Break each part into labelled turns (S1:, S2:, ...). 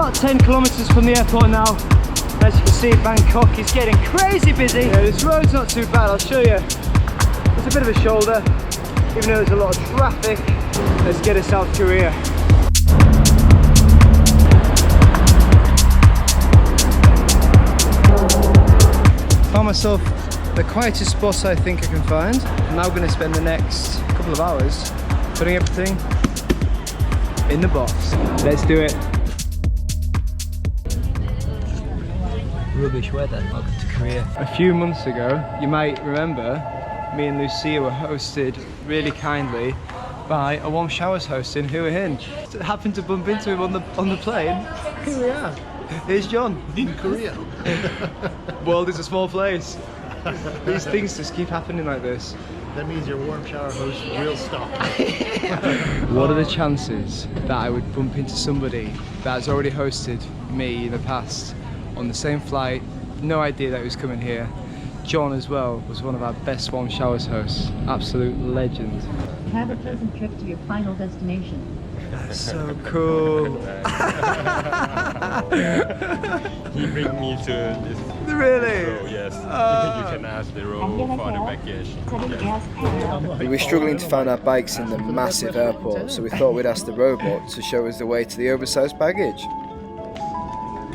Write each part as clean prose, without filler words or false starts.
S1: about 10 kilometers from the airport now. As you can see, Bangkok is getting crazy busy. Yeah, this road's not too bad, I'll show you. It's a bit of a shoulder, even though there's a lot of traffic. Let's get to South Korea. Found myself the quietest spot I think I can find. I'm now going to spend the next couple of hours putting everything in the box. Let's do it. Rubbish weather. Welcome to Korea. A few months ago, you might remember, me and Lucia were hosted really kindly by a warm showers host in Hugill. Happened to bump into him on the plane. Here we are. Here's John.
S2: In Korea.
S1: World is a small place. These things just keep happening like this.
S2: That means your warm shower host will stop.
S1: What are the chances that I would bump into somebody that has already hosted me in the past on the same flight? No idea that he was coming here. John as well was one of our best warm showers hosts. Absolute legend.
S3: Have a pleasant trip to your final destination.
S1: So cool.
S4: He bring me to this.
S1: Really?
S4: So yes, you can ask the row for the package.
S5: We were struggling to find our bikes in the massive airport, so we thought we'd ask the robot to show us the way to the oversized baggage.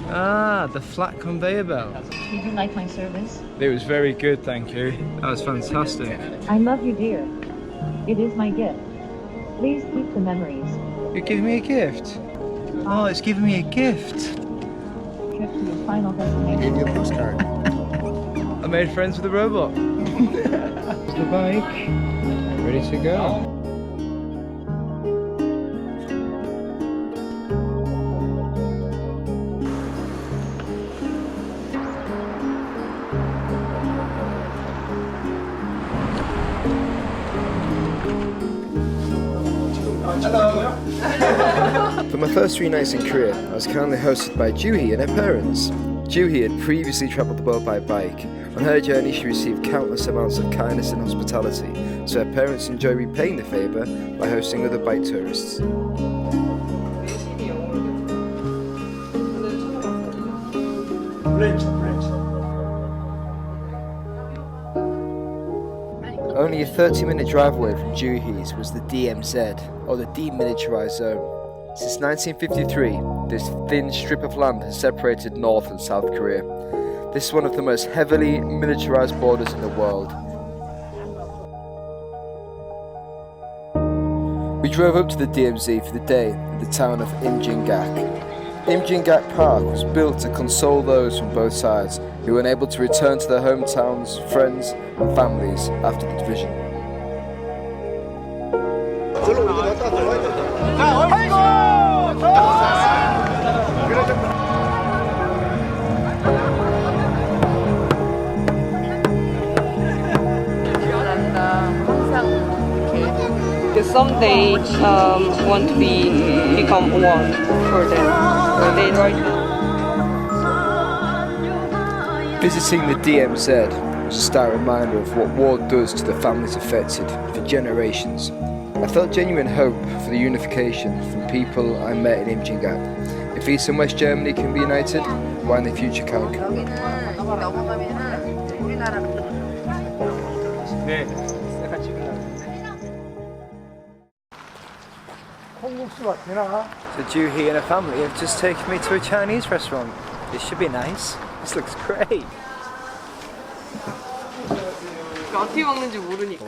S1: Ah, the flat conveyor belt.
S3: Did you like my service?
S1: It was very good, thank you. That was fantastic.
S3: I love you, dear. It is my gift. Please keep the memories.
S1: You're giving me a gift? Oh, it's giving me a gift.
S3: Trip to your final
S2: Gave
S3: destination.
S2: you a postcard.
S1: I made friends with the robot. Here's the bike, ready to go.
S5: For my first 3 nights in Korea, I was kindly hosted by Juhi and her parents. Juhi had previously travelled the world by bike. On her journey, she received countless amounts of kindness and hospitality, so her parents enjoy repaying the favour by hosting other bike tourists. Only a 30-minute drive away from Juhi's was the DMZ, or the Demilitarized Zone. Since 1953, this thin strip of land has separated North and South Korea. This is one of the most heavily militarized borders in the world. We drove up to the DMZ for the day in the town of Imjingak. Imjingak Park was built to console those from both sides who were unable to return to their hometowns, friends and families after the division.
S6: Because someday want to become one for them. They right now.
S5: Visiting the DMZ was a stark reminder of what war does to the families affected for generations. I felt genuine hope for the unification from people I met in Imjingak. If East and West Germany can be united, why in the future can't we?
S1: So Juhi and her family have just taken me to a Chinese restaurant. This should be nice. This looks great.
S6: 어떻게 먹는지 모르니까.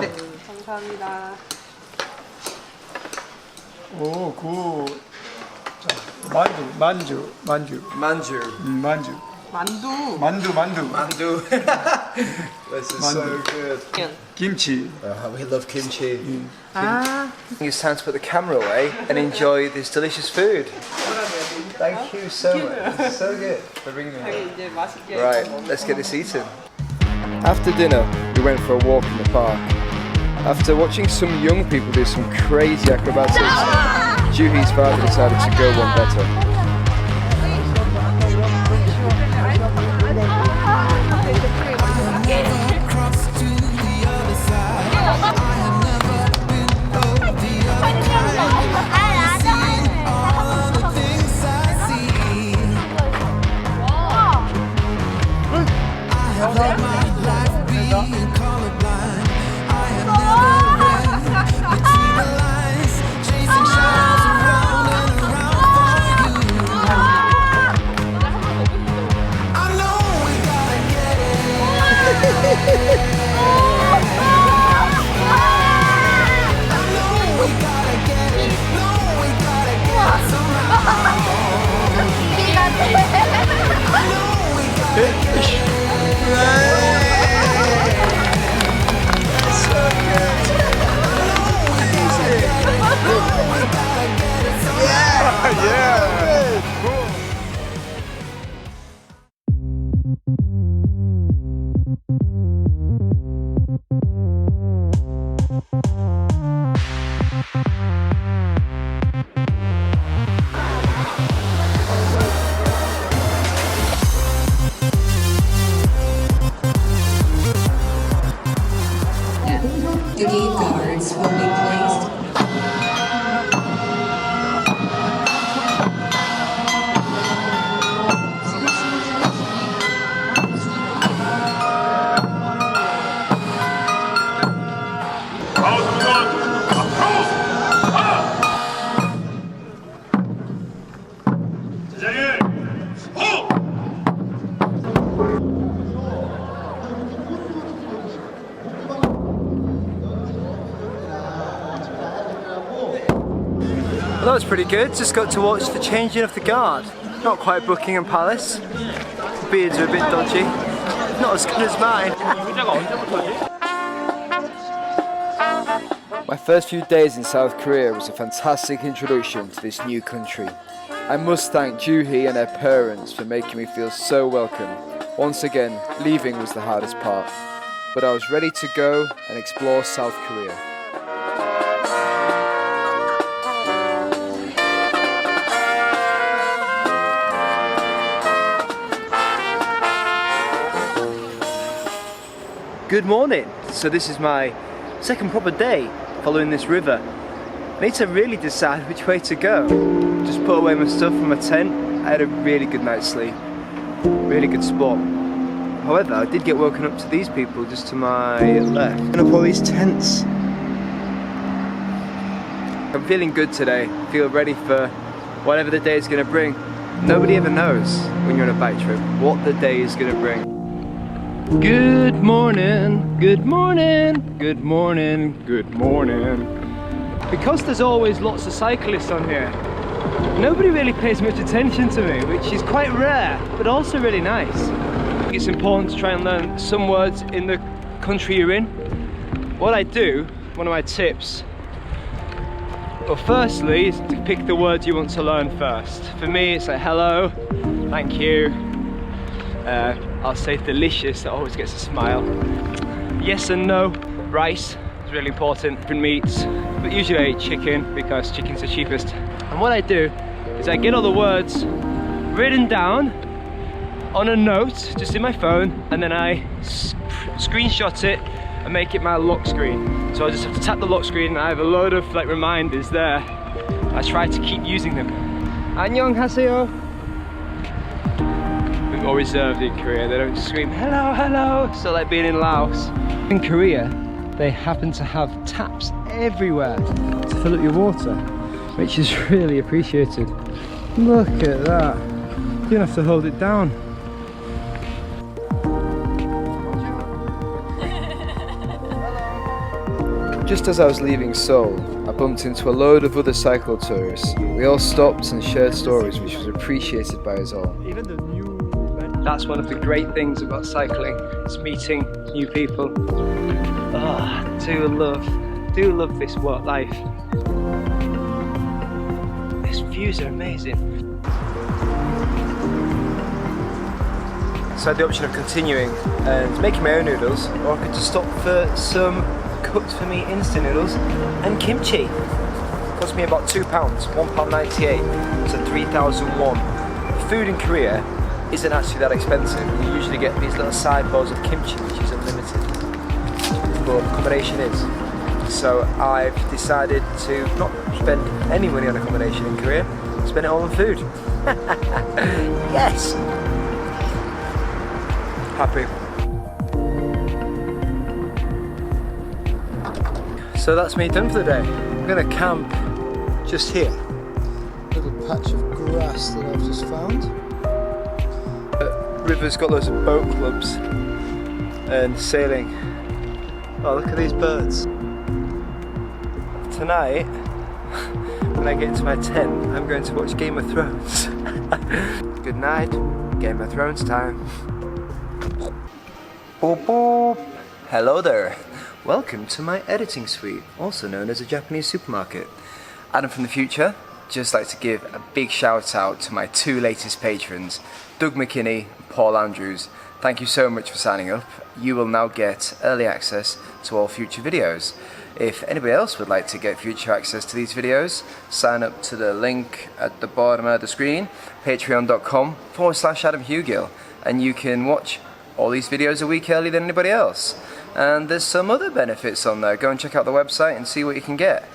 S6: 네, 감사합니다.
S7: 오, 그 만주.
S1: Manju.
S7: 만주.
S1: Mandu. This is so good.
S7: 김치.
S1: We love kimchi.
S6: 아,
S5: It's time to put the camera away and enjoy this delicious food.
S1: Thank you so much. It's so good for bringing me here.
S6: 이제 맛있게.
S5: Right, let's get this eaten. After dinner, we went for a walk in the park. After watching some young people do some crazy acrobatics, Juhi's father decided to go one better.
S1: That was pretty good. Just got to watch the changing of the guard. Not quite Buckingham Palace. The beards are a bit dodgy. Not as good as mine.
S5: My first few days in South Korea was a fantastic introduction to this new country. I must thank Juhi and her parents for making me feel so welcome. Once again, leaving was the hardest part, but I was ready to go and explore South Korea.
S1: Good morning. So this is my second proper day following this river. I need to really decide which way to go. Just put away my stuff from my tent. I had a really good night's sleep. Really good spot. However, I did get woken up to these people just to my left. I'm gonna pull these tents. I'm feeling good today. I feel ready for whatever the day is gonna bring. Nobody ever knows when you're on a bike trip what the day is gonna bring. Good morning, good morning, good morning, good morning. Because there's always lots of cyclists on here, nobody really pays much attention to me, which is quite rare, but also really nice. It's important to try and learn some words in the country you're in. What I do, one of my tips, well, firstly, is to pick the words you want to learn first. For me, it's like hello, thank you. I'll say delicious, that always gets a smile. Yes and no, rice is really important, different meats, but usually I eat chicken because chicken's the cheapest. And what I do is I get all the words written down on a note, just in my phone, and then I screenshot it and make it my lock screen. So I just have to tap the lock screen and I have a load of like reminders there. I try to keep using them. Annyeonghaseyo. More reserved in Korea, they don't scream hello, hello, so like being in Laos. In Korea, they happen to have taps everywhere to fill up your water, which is really appreciated. Look at that, you don't have to hold it down.
S5: Just as I was leaving Seoul, I bumped into a load of other cycle tourists. We all stopped and shared stories, which was appreciated by us all.
S1: That's one of the great things about cycling, it's meeting new people. Oh, I do love this work life. These views are amazing. So I had the option of continuing and making my own noodles, or I could just stop for some cooked for me instant noodles and kimchi. It cost me about £2, £1.98, so 3,000 won. Food in Korea isn't actually that expensive. You usually get these little side bowls of kimchi, which is unlimited, but accommodation is. So I've decided to not spend any money on accommodation in Korea, spend it all on food. Yes! Happy. So that's me done for the day. I'm gonna camp just here. Little patch of grass that I've just found. River's got loads of boat clubs and sailing. Oh, look at these birds. Tonight, when I get into my tent, I'm going to watch Game of Thrones. Good night, Game of Thrones time. Boop, boop. Hello there. Welcome to my editing suite, also known as a Japanese supermarket. Adam from the future. Just like to give a big shout out to my two latest patrons, Doug McKinney and Paul Andrews. Thank you so much for signing up. You will now get early access to all future videos. If anybody else would like to get future access to these videos, sign up to the link at the bottom of the screen, patreon.com/Adam Hugill, and you can watch all these videos a week earlier than anybody else. And there's some other benefits on there. Go and check out the website and see what you can get.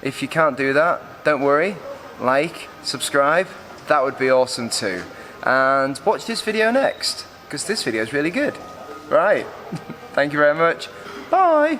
S1: If you can't do that, don't worry. Like, subscribe, that would be awesome too. And watch this video next, because this video is really good. Right, thank you very much. Bye.